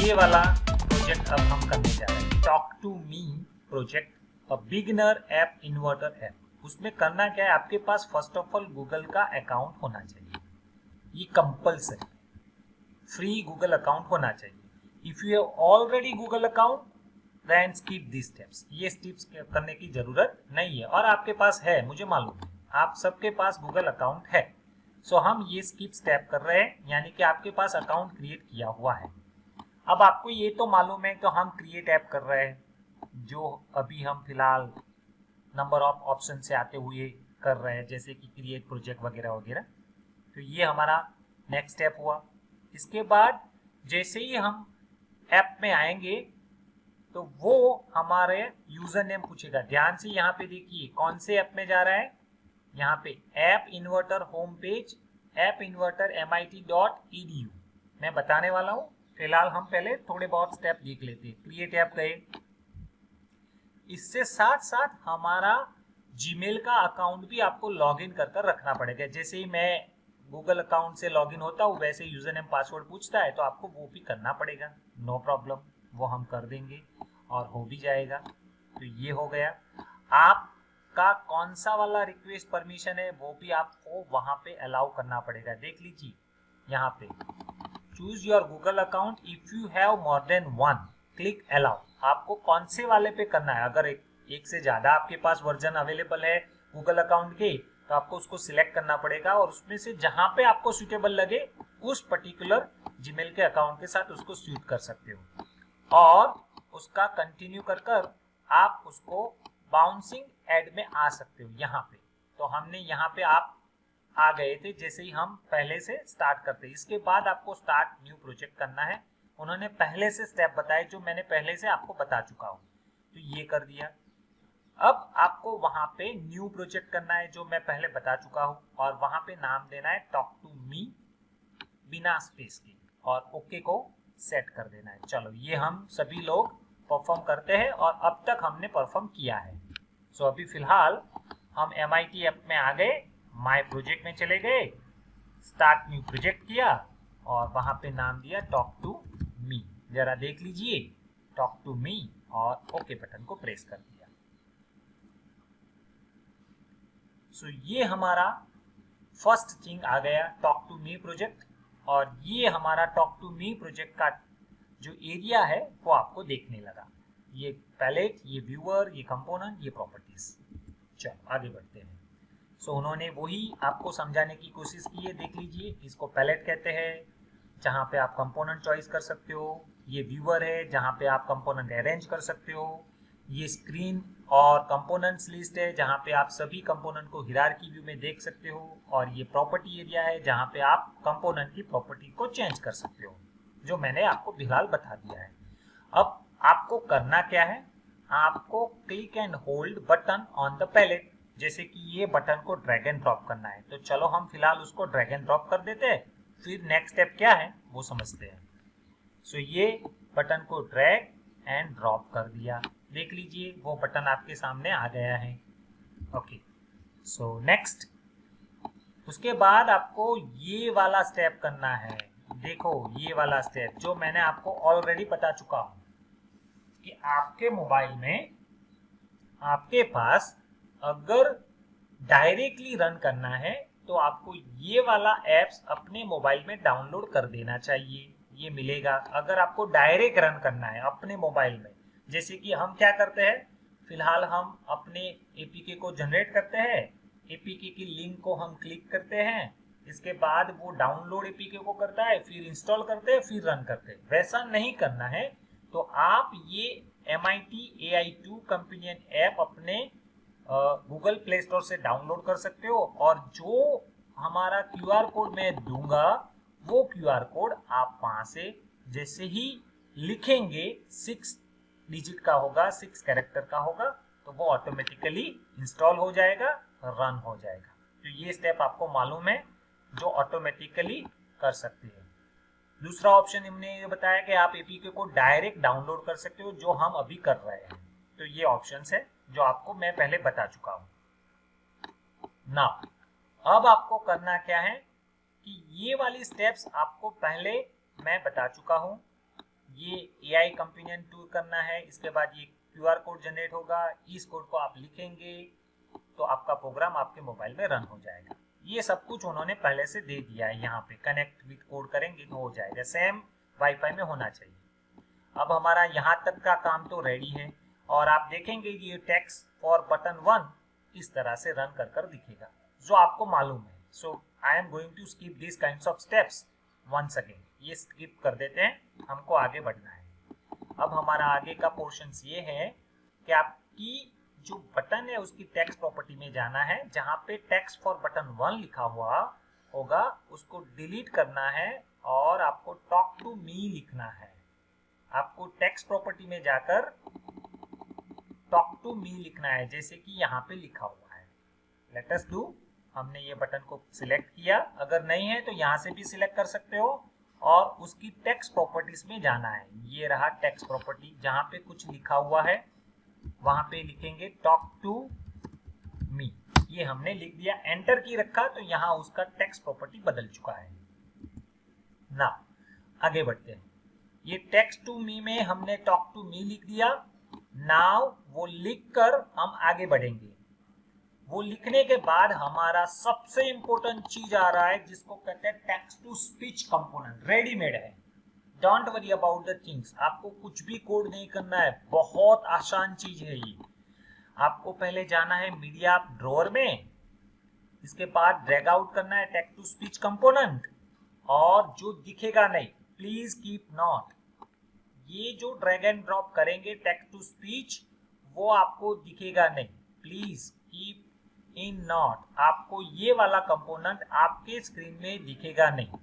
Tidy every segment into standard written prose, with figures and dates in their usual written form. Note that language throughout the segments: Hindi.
ये वाला प्रोजेक्ट अब हम करने जा रहे हैं, talk to me project, a beginner app inverter app. उसमें करना क्या है, आपके पास फर्स्ट ऑफ ऑल गूगल का अकाउंट होना चाहिए, ये कंपल्सरी फ्री गूगल अकाउंट होना चाहिए। If you have already Google account then skip this steps, ये स्टेप्स करने की जरूरत नहीं है। और आपके पास है, मुझे मालूम है आप सबके पास गूगल अकाउंट है, सो हम ये स्किप स्टेप कर रहे हैं, यानी कि आपके पास अकाउंट क्रिएट किया हुआ है। अब आपको ये तो मालूम है कि हम क्रिएट ऐप कर रहे हैं, जो अभी हम फिलहाल नंबर ऑफ ऑप्शन से आते हुए कर रहे हैं, जैसे कि क्रिएट प्रोजेक्ट वगैरह वगैरह। तो ये हमारा नेक्स्ट स्टेप हुआ। इसके बाद जैसे ही हम ऐप में आएंगे तो वो हमारे यूजर नेम पूछेगा। ध्यान से यहाँ पे देखिए कौन से ऐप में जा रहा है, यहाँ पे app inverter home page, app inverter mit.edu मैं बताने वाला हूँ। फिलहाल हम पहले थोड़े बहुत स्टेप देख लेते हैं। क्रिएट ऐप गए, इससे साथ साथ हमारा जीमेल का अकाउंट भी आपको लॉगिन कर रखना पड़ेगा। जैसे ही मैं गूगल अकाउंट से लॉगिन होता हूँ वैसे यूजर नेम पासवर्ड पूछता है, तो आपको वो भी करना पड़ेगा। नो प्रॉब्लम, वो हम कर देंगे और हो भी जाएगा। तो ये हो गया। आपका कौन सा वाला रिक्वेस्ट परमिशन है वो भी आपको वहां पे अलाउ करना पड़ेगा। देख लीजिए यहाँ पे choose your Google account if you have more than one, click allow. आपको कौन से वाले पे करना है, अगर एक से ज्यादा आपके पास वर्जन अवेलेबल है गूगल अकाउंट के तो आपको उसको सिलेक्ट करना पड़ेगा, और उसमें से जहां पे आपको सुटेबल लगे उस पर्टिकुलर जीमेल के अकाउंट के साथ उसको स्वीप कर सकते हो, और उसका कंटिन्यू कर आप उसको बाउंसिंग ऐड में आ सकते हो यहाँ पे। तो हमने यहाँ पे आप आ गए थे जैसे ही हम पहले से स्टार्ट करते। इसके बाद आपको स्टार्ट न्यू प्रोजेक्ट करना है। उन्होंने पहले से स्टेप बताए जो मैंने पहले से आपको बता चुका हूँ, तो ये कर दिया। अब आपको वहां पे न्यू प्रोजेक्ट करना है जो मैं पहले बता चुका हूँ, और वहां पे नाम देना है टॉक टू मी बिना स्पेस के, और ओके को सेट कर देना है। चलो ये हम सभी लोग परफॉर्म करते हैं और अब तक हमने परफॉर्म किया है। सो अभी फिलहाल हम MIT ऐप में आ गए, माय प्रोजेक्ट में चले गए, स्टार्ट न्यू प्रोजेक्ट किया और वहां पे नाम दिया टॉक टू मी। जरा देख लीजिए टॉक टू मी, और ओके बटन को प्रेस कर दिया। सो ये हमारा फर्स्ट थिंग आ गया, टॉक टू मी प्रोजेक्ट। और ये हमारा टॉक टू मी प्रोजेक्ट का जो एरिया है वो आपको देखने लगा। ये पैलेट, ये व्यूअर, ये कंपोनेंट, ये प्रॉपर्टीज। चलो आगे बढ़ते हैं। सो उन्होंने वही आपको समझाने की कोशिश की है, देख लीजिए। इसको पैलेट कहते हैं, जहाँ पे आप कंपोनेंट चॉइस कर सकते हो। ये व्यूअर है जहाँ पे आप कंपोनेंट अरेंज कर सकते हो। ये स्क्रीन और कंपोनेंट्स लिस्ट है जहाँ पे आप सभी कंपोनेंट को हिरार्की व्यू में देख सकते हो। और ये प्रॉपर्टी एरिया है जहाँ पे आप कंपोनेंट की प्रॉपर्टी को चेंज कर सकते हो, जो मैंने आपको फिलहाल बता दिया है। अब आपको करना क्या है, आपको click and hold button on the palette, जैसे कि ये बटन को ड्रैग एंड ड्रॉप करना है। तो चलो हम फिलहाल उसको ड्रैग एंड ड्रॉप कर देते हैं, फिर नेक्स्ट स्टेप क्या है वो समझते हैं। सो ये बटन को ड्रैग एंड ड्रॉप कर दिया, देख लीजिए वो बटन आपके सामने आ गया है। ओके, सो नेक्स्ट, उसके बाद आपको ये वाला स्टेप करना है। देखो ये वाला स्टेप जो मैंने आपको ऑलरेडी बता चुका हूं कि आपके मोबाइल में आपके पास अगर डायरेक्टली रन करना है तो आपको ये वाला एप्स अपने मोबाइल में डाउनलोड कर देना चाहिए, ये मिलेगा। अगर आपको डायरेक्ट रन करना है अपने मोबाइल में, जैसे कि हम क्या करते हैं, फिलहाल हम अपने एपीके को जनरेट करते हैं, एपीके की लिंक को हम क्लिक करते हैं, इसके बाद वो डाउनलोड एपीके को करता है, फिर इंस्टॉल करते हैं, फिर रन करते हैं। वैसा नहीं करना है तो आप ये MIT AI2 कंपेनियन ऐप अपने गूगल प्ले स्टोर से डाउनलोड कर सकते हो, और जो हमारा QR कोड मैं दूंगा वो QR कोड आप वहां से जैसे ही लिखेंगे 6 डिजिट का होगा, 6 कैरेक्टर का होगा, तो वो ऑटोमेटिकली इंस्टॉल हो जाएगा, रन हो जाएगा। तो ये स्टेप आपको मालूम है जो ऑटोमेटिकली कर सकते हैं। दूसरा ऑप्शन हमने ये बताया कि आप एपीके को डायरेक्ट डाउनलोड कर सकते हो, जो हम अभी कर रहे हैं। तो ये ऑप्शंस है जो आपको मैं पहले बता चुका हूं ना। अब आपको करना क्या है कि ये वाली स्टेप्स आपको पहले मैं बता चुका हूं। ये AI कंपोनेंट टूल करना है, इसके बाद ये QR कोड जनरेट होगा, इस कोड को आप लिखेंगे तो आपका प्रोग्राम आपके मोबाइल में रन हो जाएगा। ये सब कुछ उन्होंने पहले से दे दिया है, यहाँ पे कनेक्ट विद कोड करेंगे तो हो जाएगा, सेम वाईफाई में होना चाहिए। अब हमारा यहाँ तक का काम तो रेडी है और आप देखेंगे ये टेक्स्ट फॉर बटन 1 इस तरह से रन कर दिखेगा जो आपको मालूम है। So I am going to skip this kinds of steps once again, ये स्किप कर देते हैं, हमको आगे बढ़ना है। अब हमारा आगे का पोर्शन ये है कि आपकी जो बटन है उसकी टेक्स्ट प्रॉपर्टी में जाना है, जहाँ पे टेक्स्ट फॉर बटन 1 लिखा हुआ होगा उसको डिलीट करना है और आपको टॉक टू मी लिखना है। आपको टेक्स्ट प्रॉपर्टी में जाकर टॉक टू मी लिखना है, जैसे कि यहाँ पे लिखा हुआ है। लेट अस डू, हमने ये बटन को सिलेक्ट किया, अगर नहीं है तो यहाँ से भी सिलेक्ट कर सकते हो और उसकी टेक्स्ट प्रॉपर्टीज में जाना है। ये रहा टेक्स्ट प्रॉपर्टी, जहाँ पे कुछ लिखा हुआ है वहां पे लिखेंगे टॉक टू मी, ये हमने लिख दिया, एंटर की रखा तो यहाँ उसका टेक्स्ट प्रॉपर्टी बदल चुका है। ना आगे बढ़ते हैं, ये टेक्स्ट टू मी में हमने टॉक टू मी लिख दिया। नाउ वो लिखकर हम आगे बढ़ेंगे। वो लिखने के बाद हमारा सबसे इंपॉर्टेंट चीज आ रहा है जिसको कहते हैं text to speech component, readymade है। Don't worry about the things, आपको कुछ भी कोड नहीं करना है, बहुत आसान चीज है ये। आपको पहले जाना है मीडिया ड्रॉअर में, इसके बाद ड्रैग आउट करना है टेक्स्ट टू स्पीच कंपोनेंट, और जो दिखेगा नहीं, प्लीज कीप नोट, ये जो ड्रैग एंड ड्रॉप करेंगे टेक्स्ट टू स्पीच वो आपको दिखेगा नहीं, प्लीज कीप इन नोट, आपको ये वाला कंपोनेंट आपके स्क्रीन में दिखेगा नहीं।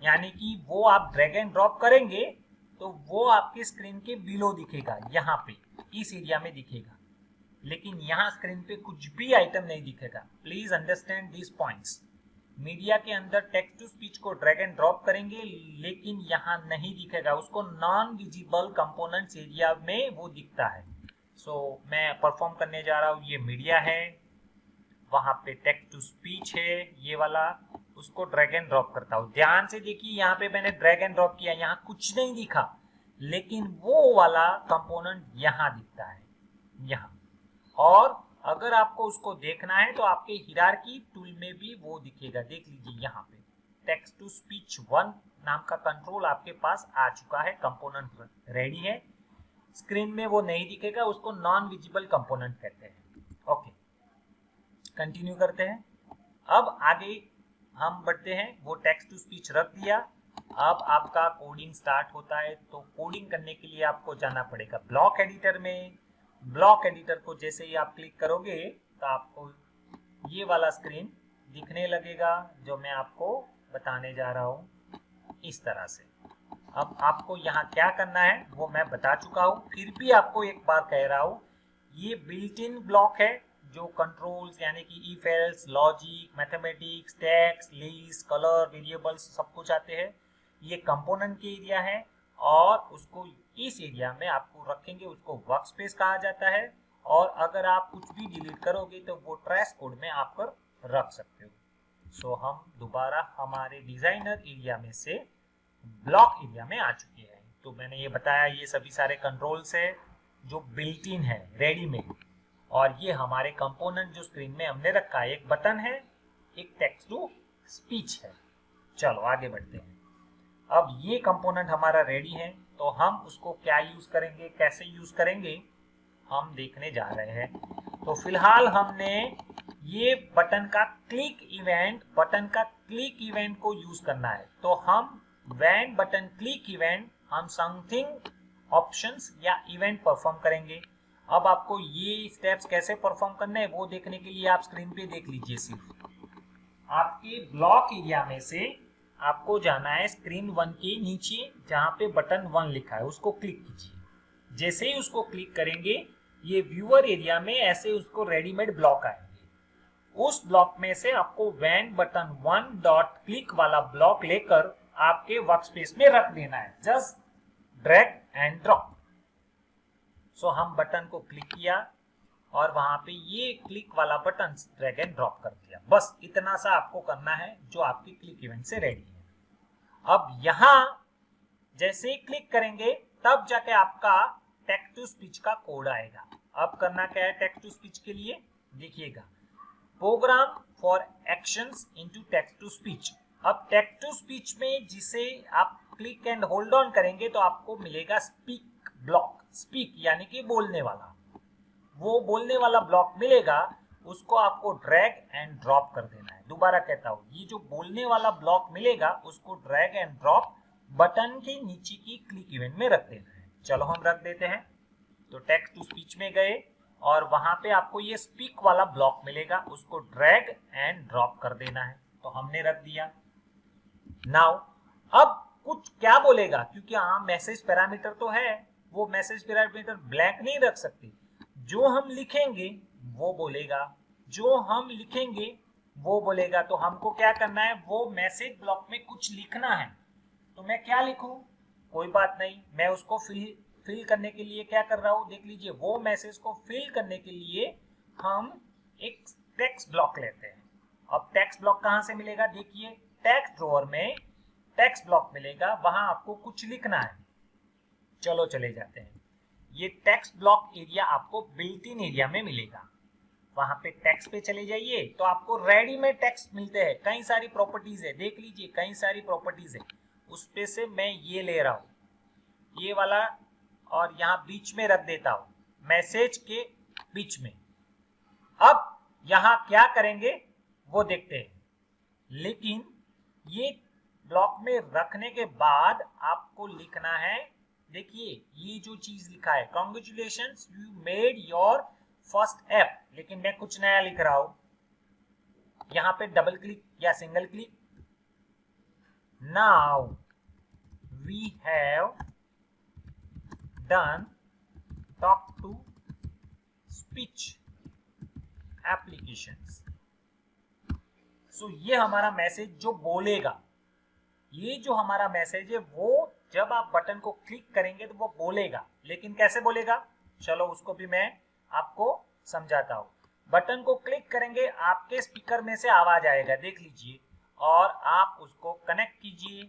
यानी कि वो आप ड्रैग एंड ड्रॉप करेंगे तो वो आपके स्क्रीन के बिलो दिखेगा, यहाँ पे इस एरिया में दिखेगा, लेकिन यहाँ स्क्रीन पे कुछ भी आइटम नहीं दिखेगा। Please understand this points. Media के अंदर टेक्स्ट टू स्पीच को ड्रैग एंड ड्रॉप करेंगे लेकिन यहाँ नहीं दिखेगा, उसको नॉन विजिबल कंपोनेंट्स एरिया में वो दिखता है। सो मैं परफॉर्म करने जा रहा हूँ, ये मीडिया है, वहां पे टेक्स्ट टू स्पीच है ये वाला, उसको ड्रैग एंड ड्रॉप करता हूँ। ध्यान से देखिए, यहाँ पे मैंने ड्रैग एंड ड्रॉप किया, यहाँ कुछ नहीं दिखा, लेकिन वो वाला कंपोनेंट यहाँ दिखता है यहाँ। और अगर आपको उसको देखना है तो आपके हिरार्की टूल में भी वो दिखेगा, देख लीजिए यहाँ पे टेक्स्ट टू स्पीच 1 नाम का कंट्रोल आपके पास आ चुका है, कंपोनेंट रेडी है। स्क्रीन में वो नहीं दिखेगा, उसको नॉन विजिबल कंपोनेंट कहते हैं। ओके, कंटिन्यू करते हैं। अब आगे हम बढ़ते हैं, वो टेक्स्ट टू स्पीच रख दिया, अब आपका कोडिंग स्टार्ट होता है। तो कोडिंग करने के लिए आपको जाना पड़ेगा ब्लॉक एडिटर में। ब्लॉक एडिटर को जैसे ही आप क्लिक करोगे तो आपको ये वाला स्क्रीन दिखने लगेगा जो मैं आपको बताने जा रहा हूँ, इस तरह से। अब आपको यहाँ क्या करना है वो मैं बता चुका हूँ, फिर भी आपको एक बार कह रहा हूँ, ये बिल्ट इन ब्लॉक है जो कंट्रोल्स यानी कि if else, logic, mathematics, text, list, colour, variables सब कुछ आते हैं। ये कंपोनेंट के एरिया है और उसको इस एरिया में आपको रखेंगे, उसको वर्कस्पेस कहा जाता है। और अगर आप कुछ भी डिलीट करोगे तो वो ट्रैश कोड में आप कर रख सकते हो। सो हम दोबारा हमारे डिजाइनर एरिया में से ब्लॉक एरिया में आ चुके हैं। तो मैंने ये बताया, ये सभी सारे कंट्रोल्स है जो बिल्ट इन है, रेडीमेड। और ये हमारे कंपोनेंट जो स्क्रीन में हमने रखा है, एक बटन है, एक टेक्स्ट टू स्पीच है। चलो आगे बढ़ते हैं। अब ये कंपोनेंट हमारा रेडी है, तो हम उसको क्या यूज करेंगे, कैसे यूज करेंगे, हम देखने जा रहे हैं। तो फिलहाल हमने ये बटन का क्लिक इवेंट को यूज करना है। तो हम व्हेन बटन क्लिक इवेंट, हम समथिंग ऑप्शंस या इवेंट परफॉर्म करेंगे। अब आपको ये स्टेप्स कैसे परफॉर्म करने हैं वो देखने के लिए आप स्क्रीन पे देख लीजिए। सिर्फ आपके ब्लॉक एरिया में से आपको जाना है स्क्रीन 1 के नीचे जहाँ पे बटन 1 लिखा है, उसको क्लिक कीजिए। जैसे ही उसको क्लिक करेंगे ये व्यूअर एरिया में ऐसे उसको रेडीमेड ब्लॉक आएंगे। उस ब्लॉक में से आपको व्हेन बटन 1 डॉट क्लिक वाला ब्लॉक लेकर आपके वर्कस्पेस में रख देना है, जस्ट ड्रैग एंड ड्रॉप। सो हम बटन को क्लिक किया और वहां पे ये क्लिक वाला बटन ड्रैग एंड ड्रॉप कर दिया। बस इतना सा आपको करना है जो आपकी क्लिक इवेंट से रेडी है। अब यहाँ जैसे ही क्लिक करेंगे तब जाके आपका टेक्स्ट टू स्पीच का कोड आएगा। अब करना क्या है टेक्स्ट टू स्पीच के लिए, देखिएगा, program for actions into text to speech. अब टेक्स्ट टू स्पीच में जिसे आप क्लिक एंड होल्ड ऑन करेंगे तो आपको मिलेगा स्पीक ब्लॉक। स्पीक यानी कि बोलने वाला, वो बोलने वाला ब्लॉक मिलेगा, उसको आपको ड्रैग एंड ड्रॉप कर देना है। दोबारा कहता हूं, ये जो बोलने वाला ब्लॉक मिलेगा उसको ड्रैग एंड ड्रॉप बटन के नीचे की क्लिक इवेंट में रख देना है। चलो हम रख देते हैं। तो टेक्स्ट टू स्पीच में गए और वहां पे आपको ये स्पीक वाला ब्लॉक मिलेगा, उसको ड्रैग एंड ड्रॉप कर देना है। तो हमने रख दिया। नाउ अब कुछ क्या बोलेगा, क्योंकि मैसेज पैरामीटर तो है, वो मैसेज पैरामीटर ब्लैंक नहीं रख सकते। जो हम लिखेंगे वो बोलेगा, जो हम लिखेंगे वो बोलेगा। तो हमको क्या करना है, वो मैसेज ब्लॉक में कुछ लिखना है। तो मैं क्या लिखूं, कोई बात नहीं, मैं उसको फिल करने के लिए क्या कर रहा हूं, देख लीजिए, वो मैसेज को फिल करने के लिए हम एक टेक्स्ट ब्लॉक लेते हैं। अब टेक्स्ट ब्लॉक कहां से मिलेगा, देखिए, टेक्स्ट ड्रॉअर में टेक्स्ट ब्लॉक मिलेगा, वहां आपको कुछ लिखना है। चलो चले जाते हैं। ये टेक्स्ट ब्लॉक एरिया आपको बिल्ट इन एरिया में मिलेगा। वहां पे टेक्स्ट पे चले जाइए तो आपको रेडीमेड टेक्स्ट मिलते हैं, कई सारी प्रॉपर्टीज है, देख लीजिए कई सारी प्रॉपर्टीज है। उस पे से मैं ये ले रहा हूं, ये वाला, और यहां बीच में रख देता हूं, मैसेज के बीच में। अब यहां क्या करेंगे वो देखते हैं। लेकिन ये ब्लॉक में रखने के बाद आपको लिखना है, देखिए ये जो चीज लिखा है, congratulations you made your first app, लेकिन मैं कुछ नया लिख रहा हूं। यहां पे डबल क्लिक या single click, now we have done talk to speech applications. So ये हमारा मैसेज जो बोलेगा, ये जो हमारा मैसेज है वो जब आप बटन को क्लिक करेंगे तो वो बोलेगा, लेकिन कैसे बोलेगा, चलो उसको भी मैं आपको समझाता हूं। बटन को क्लिक करेंगे, आपके स्पीकर में से आवाज आएगा, देख लीजिए, और आप उसको कनेक्ट कीजिए,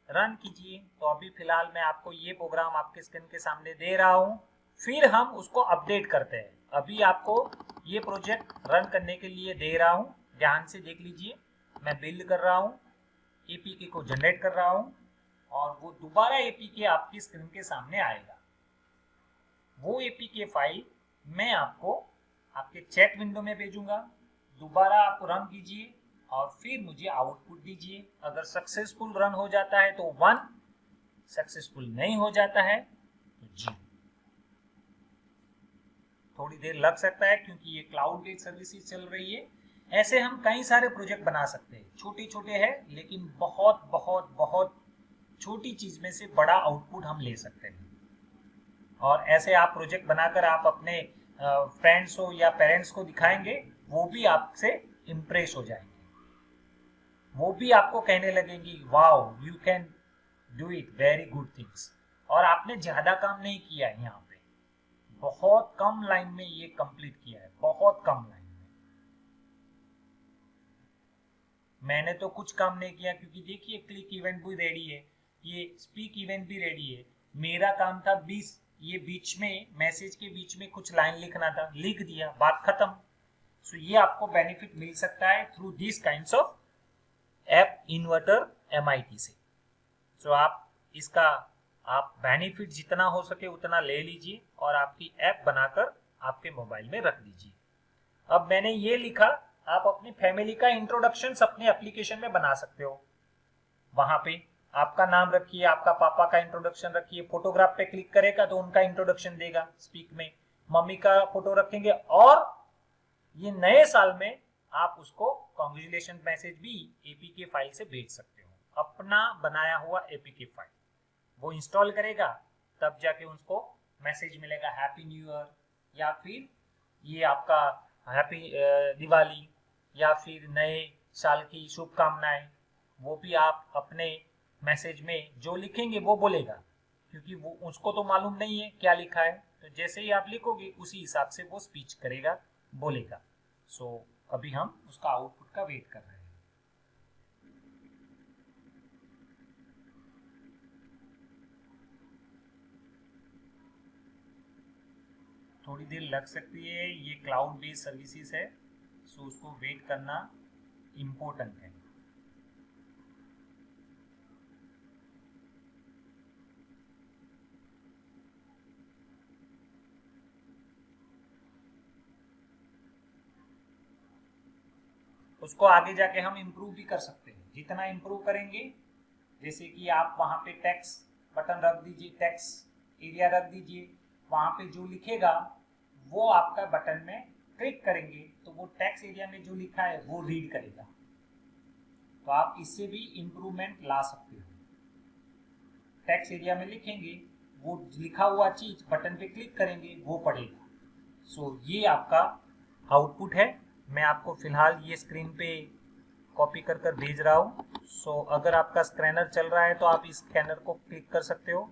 रन कीजिए। तो अभी फिलहाल मैं आपको ये प्रोग्राम आपके स्क्रीन के सामने दे रहा हूं, फिर हम उसको अपडेट करते हैं। अभी आपको ये प्रोजेक्ट रन करने के लिए दे रहा हूं, ध्यान से देख लीजिए। मैं बिल्ड कर रहा हूं, एपीके को जनरेट कर रहा हूं, और वो दोबारा एपीके आपकी स्क्रीन के सामने आएगा। वो एपीके फाइल मैं आपको आपके चैट विंडो में भेजूंगा। दोबारा आप रन कीजिए और फिर मुझे आउटपुट दीजिए। अगर सक्सेसफुल रन हो जाता है तो 1, सक्सेसफुल नहीं हो जाता है तो 0। थोड़ी देर लग सकता है क्योंकि ये क्लाउड बेस्ड सर्विसेज चल रही है। ऐसे हम कई सारे प्रोजेक्ट बना सकते हैं, छोटे छोटे हैं लेकिन बहुत बहुत बहुत छोटी चीज में से बड़ा आउटपुट हम ले सकते हैं। और ऐसे आप प्रोजेक्ट बनाकर आप अपने फ्रेंड्स हो या पेरेंट्स को दिखाएंगे, वो भी आपसे इम्प्रेस हो जाएंगे, वो भी आपको कहने लगेंगे wow you can do it very good things. और आपने ज्यादा काम नहीं किया है, यहाँ पे बहुत कम लाइन में ये कंप्लीट किया है, बहुत कम लाइन में। मैंने तो कुछ काम नहीं किया, क्योंकि देखिए क्लिक इवेंट भी रेडी है, ये स्पीक इवेंट भी रेडी है। मेरा काम था 20, ये बीच में मैसेज के बीच में कुछ लाइन लिखना था, लिख दिया, बात खत्म। सो ये आपको बेनिफिट मिल सकता है through this kinds of app inverter MIT से। सो आप इसका आप बेनिफिट जितना हो सके उतना ले लीजिए और आपकी ऐप बनाकर आपके मोबाइल में रख दीजिए। अब मैंने ये लिखा, आप अपनी फैमिली का इंट्रोडक्शन अपने एप्लीकेशन में बना सकते हो। वहां पे आपका नाम रखिए, आपका पापा का इंट्रोडक्शन रखिए, फोटोग्राफ पे क्लिक करेगा तो उनका इंट्रोडक्शन देगा स्पीक में, मम्मी का फोटो रखेंगे, और ये नए साल में आप उसको कांग्रेचुलेशन मैसेज भी एपीके फाइल से भेज सकते हो। अपना बनाया हुआ एपीके फाइल वो इंस्टॉल करेगा, तब जाके उसको मैसेज मिलेगा हैप्पी न्यू ईयर, या फिर ये आपका हैप्पी दिवाली, या फिर नए साल की शुभकामनाएं। वो भी आप अपने मैसेज में जो लिखेंगे वो बोलेगा, क्योंकि वो उसको तो मालूम नहीं है क्या लिखा है। तो जैसे ही आप लिखोगे उसी हिसाब से वो स्पीच करेगा, बोलेगा। सो अभी हम उसका आउटपुट का वेट कर रहे हैं। थोड़ी देर लग सकती है, ये क्लाउड बेस्ड सर्विसेज है, सो उसको वेट करना इम्पोर्टेंट है। उसको आगे जाके हम इम्प्रूव भी कर सकते हैं, जितना इम्प्रूव करेंगे, जैसे कि आप वहाँ पे टैक्स बटन रख दीजिए, टैक्स एरिया रख दीजिए, वहाँ पे जो लिखेगा वो आपका बटन में क्लिक करेंगे तो वो टैक्स एरिया में जो लिखा है वो रीड करेगा। तो आप इससे भी इम्प्रूवमेंट ला सकते हो। टैक्स एरिया में लिखेंगे, वो लिखा हुआ चीज बटन पे क्लिक करेंगे वो पढ़ेगा। सो ये आपका आउटपुट है। मैं आपको फिलहाल ये स्क्रीन पे कॉपी कर भेज रहा हूँ। सो अगर आपका स्कैनर चल रहा है तो आप इस स्कैनर को क्लिक कर सकते हो।